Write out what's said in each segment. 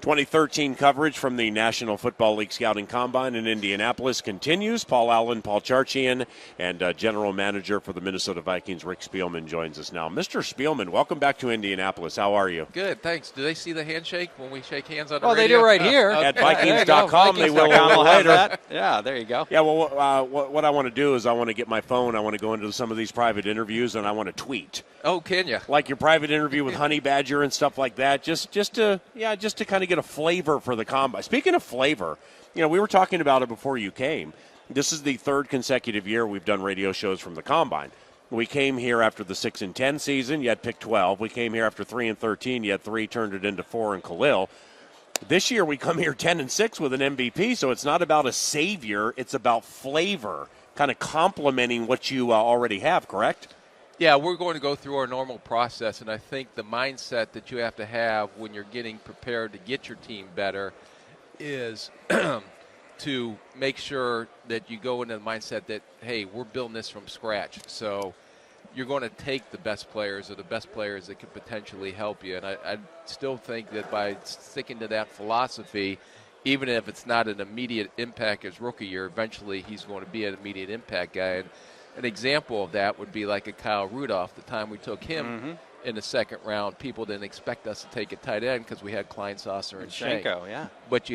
2013 coverage from the National Football League Scouting Combine in Indianapolis continues. Paul Allen, Paul Charchian, and General Manager for the Minnesota Vikings, Rick Spielman, joins us now. Mr. Spielman, welcome back to Indianapolis. How are you? Good, thanks. Do they see the handshake when we shake hands on the radio? radio? They do right here. At Vikings.com, they will later. That. Yeah, there you go. Yeah, well, what I want to do is I want to get my phone. I want to go into some of these private interviews, and I want to tweet. Oh, can you? Like your private interview with Honey Badger and stuff like that, just to kind of get a flavor for the combine. Speaking of flavor, we were talking about it before you came. This is the third consecutive year we've done radio shows from the combine. We came here after the 6-10 season. You had pick 12. We came here after 3-13. You had 3, turned it into 4 in Khalil. This year we come here 10-6 with an MVP. So it's not about a savior. It's about flavor, kind of complementing what you already have. Correct? Yeah, we're going to go through our normal process, and I think the mindset that you have to have when you're getting prepared to get your team better is to make sure that you go into the mindset that, hey, we're building this from scratch. So you're going to take the best players or the best players that could potentially help you. And I still think that by sticking to that philosophy, even if it's not an immediate impact his rookie year, eventually he's going to be an immediate impact guy. And an example of that would be like a Kyle Rudolph. The time we took him in the second round, people didn't expect us to take a tight end because we had Kleinsasser and Shank. Yeah. But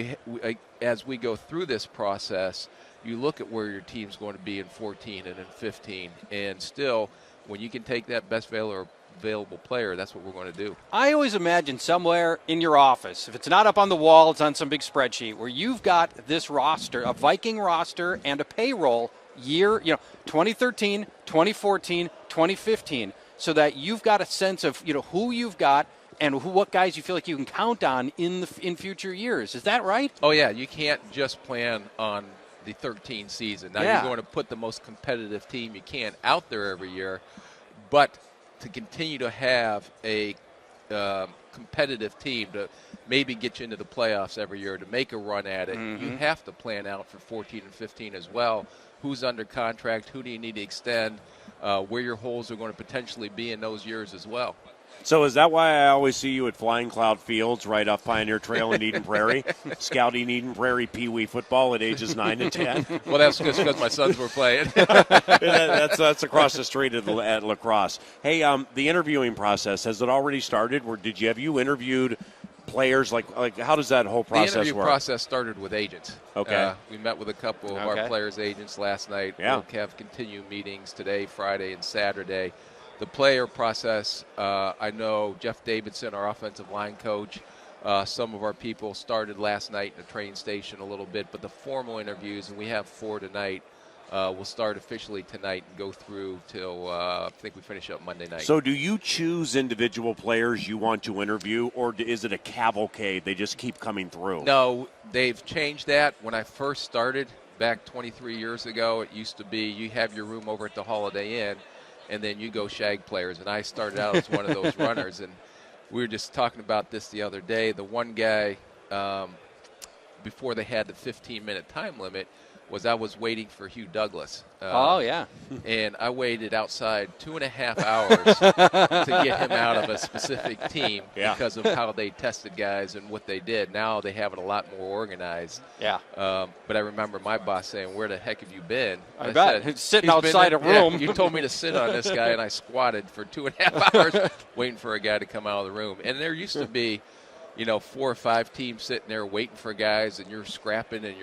as we go through this process, you look at where your team's going to be in 14 and in 15. And still, when you can take that best available player, that's what we're going to do. I always imagine somewhere in your office, if it's not up on the wall, it's on some big spreadsheet, where you've got this roster, a Viking roster and a payroll year, 2013, 2014, 2015, so that you've got a sense of, who you've got and what guys you feel like you can count on in future years. Is that right? Oh, yeah. You can't just plan on the 13 season. Now you're going to put the most competitive team you can out there every year, but to continue to have a competitive team to maybe get you into the playoffs every year, to make a run at it, you have to plan out for 14 and 15 as well. Who's under contract, who do you need to extend, where your holes are going to potentially be in those years as well. So is that why I always see you at Flying Cloud Fields right off Pioneer Trail in Eden Prairie, scouting Eden Prairie Pee Wee football at ages 9 and 10? Well, that's just because my sons were playing. That's across the street at La Crosse. Hey, the interviewing process, has it already started? Or have you interviewed players? Like how does that whole process work? The interview process started with agents. Okay. We met with a couple of our players' agents last night. Yeah. We'll have continued meetings today, Friday, and Saturday. The player process, I know Jeff Davidson, our offensive line coach, some of our people started last night in the train station a little bit, but the formal interviews, and we have 4 tonight, will start officially tonight and go through till I think we finish up Monday night. So do you choose individual players you want to interview, or is it a cavalcade? They just keep coming through? No, they've changed that. When I first started back 23 years ago, it used to be you have your room over at the Holiday Inn, and then you go shag players. And I started out as one of those runners. And we were just talking about this the other day. The one guy, before they had the 15-minute time limit, I was waiting for Hugh Douglas. And I waited outside 2.5 hours to get him out of a specific team because of how they tested guys and what they did. Now they have it a lot more organized. Yeah. But I remember my boss saying, "Where the heck have you been?" I bet. Said, sitting outside a room. Yeah, you told me to sit on this guy, and I squatted for 2.5 hours waiting for a guy to come out of the room. And there used to be 4 or 5 teams sitting there waiting for guys, and you're scrapping, and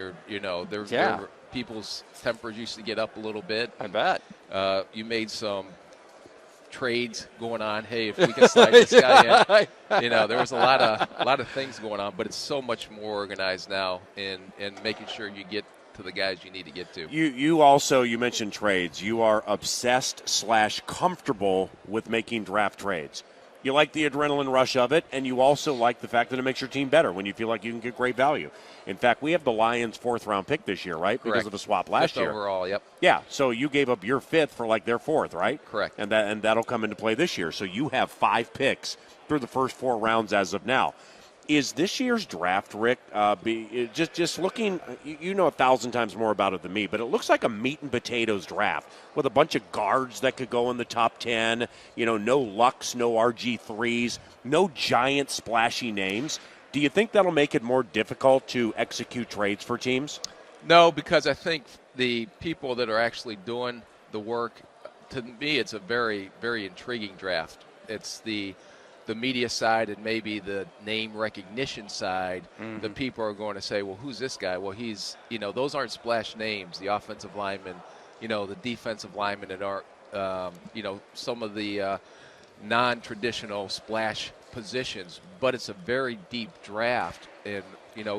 there were people's tempers used to get up a little bit. I bet. You made some trades going on. Hey, if we can slide this guy in, there was a lot of things going on, but it's so much more organized now in making sure you get to the guys you need to get to. You mentioned trades. You are obsessed / comfortable with making draft trades. You like the adrenaline rush of it, and you also like the fact that it makes your team better when you feel like you can get great value. In fact, we have the Lions' 4th-round pick this year, right? Correct. Because of the swap last year. Overall, yep. Yeah, so you gave up your 5th for their 4th, right? Correct. And that'll come into play this year. So you have 5 picks through the first 4 rounds as of now. Is this year's draft, Rick, just looking, 1,000 times more about it than me, but it looks like a meat and potatoes draft with a bunch of guards that could go in the top 10, no Lux, no RG3s, no giant splashy names. Do you think that'll make it more difficult to execute trades for teams? No, because I think the people that are actually doing the work, to me, it's a very, very intriguing draft. It's the media side and maybe the name recognition side. The people are going to say, well, who's this guy? Well, he's, those aren't splash names, the offensive linemen, the defensive linemen that aren't, some of the non-traditional splash positions. But it's a very deep draft, and,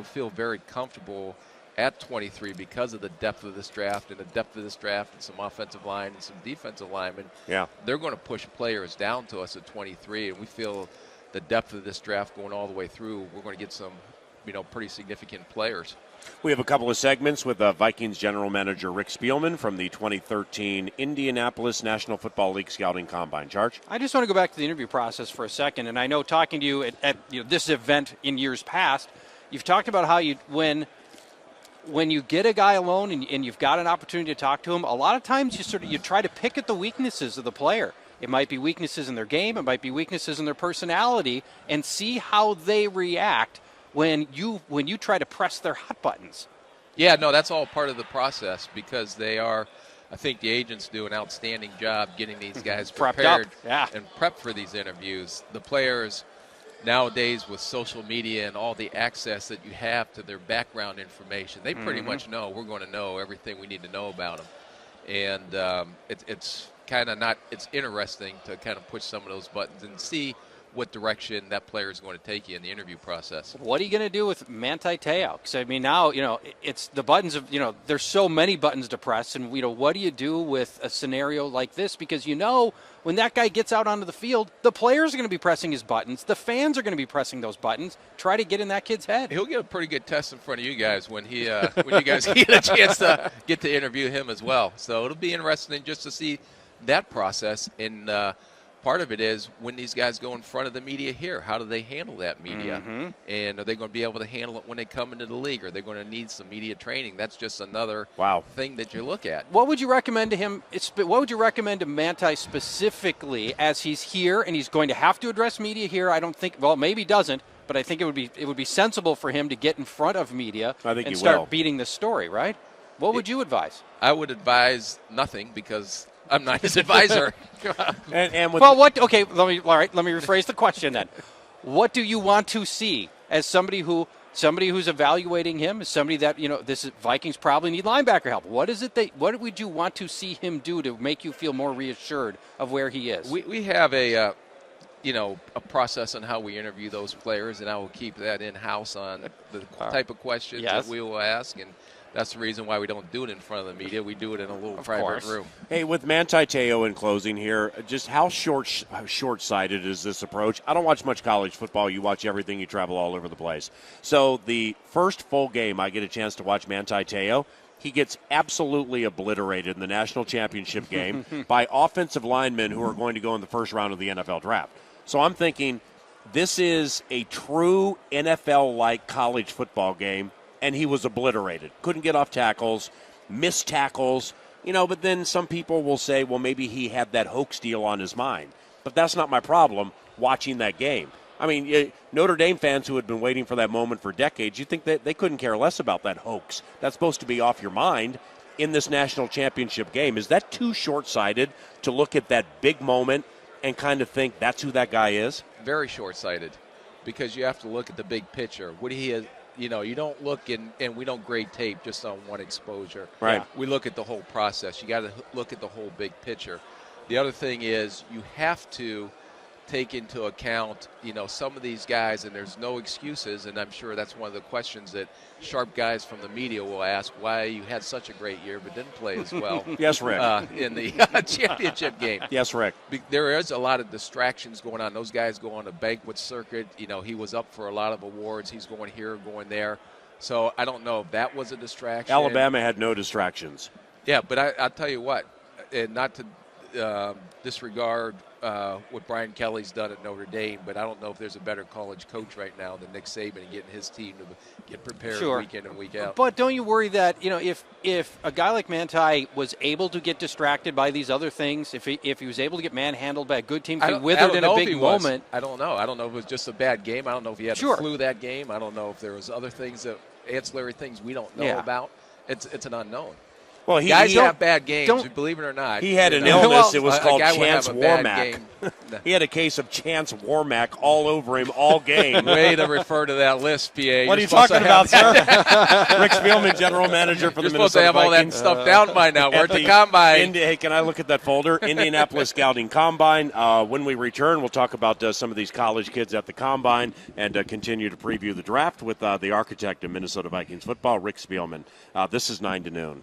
feel very comfortable at 23 because of the depth of this draft and some offensive line and some defensive linemen. Yeah. They're going to push players down to us at 23, and we feel the depth of this draft going all the way through, we're going to get some, pretty significant players. We have a couple of segments with Vikings general manager Rick Spielman from the 2013 Indianapolis National Football League Scouting Combine. Charch? I just want to go back to the interview process for a second, and I know talking to you at this event in years past, you've talked about how when you get a guy alone and you've got an opportunity to talk to him, a lot of times you try to pick at the weaknesses of the player. It might be weaknesses in their game, it might be weaknesses in their personality, and see how they react when you try to press their hot buttons. Yeah, no, that's all part of the process because I think the agents do an outstanding job getting these guys prepared and prepped for these interviews. The players nowadays with social media and all the access that you have to their background information, they pretty much know we're going to know everything we need to know about them. And it's kind of it's interesting to kind of push some of those buttons and see what direction that player is going to take you in the interview process. What are you going to do with Manti Te'o? Because, I mean, now, it's the buttons of, there's so many buttons to press. And, what do you do with a scenario like this? Because, when that guy gets out onto the field, the players are going to be pressing his buttons. The fans are going to be pressing those buttons. Try to get in that kid's head. He'll get a pretty good test in front of you guys when you guys get a chance to get to interview him as well. So it'll be interesting just to see that process. And part of it is when these guys go in front of the media here, how do they handle that media? And are they going to be able to handle it when they come into the league? Are they going to need some media training? That's just another thing that you look at. What would you recommend to him? What would you recommend to Manti specifically as he's here and he's going to have to address media here? I don't think, maybe he doesn't, but I think it would be sensible for him to get in front of media and start beating the story, right? What would you advise? I would advise nothing because I'm not his advisor. Let me rephrase the question then. What do you want to see as somebody who's evaluating him, as somebody that, Vikings probably need linebacker help? What would you want to see him do to make you feel more reassured of where he is? We have a process on how we interview those players, and I will keep that in-house on the type of questions that we will ask, and that's the reason why we don't do it in front of the media. We do it in a little private room. Hey, with Manti Te'o in closing here, just how short-sighted is this approach? I don't watch much college football. You watch everything. You travel all over the place. So the first full game I get a chance to watch Manti Te'o, he gets absolutely obliterated in the national championship game by offensive linemen who are going to go in the first round of the NFL draft. So I'm thinking this is a true NFL-like college football game, and he was obliterated. Couldn't get off tackles, missed tackles, but then some people will say, well, maybe he had that hoax deal on his mind. But that's not my problem watching that game. I mean, Notre Dame fans who had been waiting for that moment for decades, you think that they couldn't care less about that hoax. That's supposed to be off your mind in this national championship game. Is that too short-sighted to look at that big moment and kind of think that's who that guy is? Very short-sighted because you have to look at the big picture. What he is. You don't look and we don't grade tape just on one exposure. Right. We look at the whole process. You got to look at the whole big picture. The other thing is you have to take into account, some of these guys, and there's no excuses, and I'm sure that's one of the questions that sharp guys from the media will ask, why you had such a great year but didn't play as well. Yes, Rick. In the championship game. Yes, Rick. There is a lot of distractions going on. Those guys go on a banquet circuit. He was up for a lot of awards. He's going here, going there. So I don't know if that was a distraction. Alabama had no distractions. Yeah, but I'll tell you what, and not to disregard what Brian Kelly's done at Notre Dame, but I don't know if there's a better college coach right now than Nick Saban and getting his team to get prepared week in and week out. But don't you worry that, if a guy like Manti was able to get distracted by these other things, if he was able to get manhandled by a good team, withered in a big moment. I don't know. I don't know if it was just a bad game. I don't know if he had the flu that game. I don't know if there was other things, ancillary things we don't know about. It's an unknown. Well, guys have bad games, believe it or not. He had an illness. It was called Chance Warmack. He had a case of Chance Warmack all over him all game. Way to refer to that list, PA. What are you talking about, sir? Rick Spielman, general manager for the Minnesota Vikings. You're supposed to have all that stuff down by now. We're at the Combine. Hey, can I look at that folder? Indianapolis Scouting Combine. When we return, we'll talk about some of these college kids at the Combine and continue to preview the draft with the architect of Minnesota Vikings football, Rick Spielman. This is 9 to noon.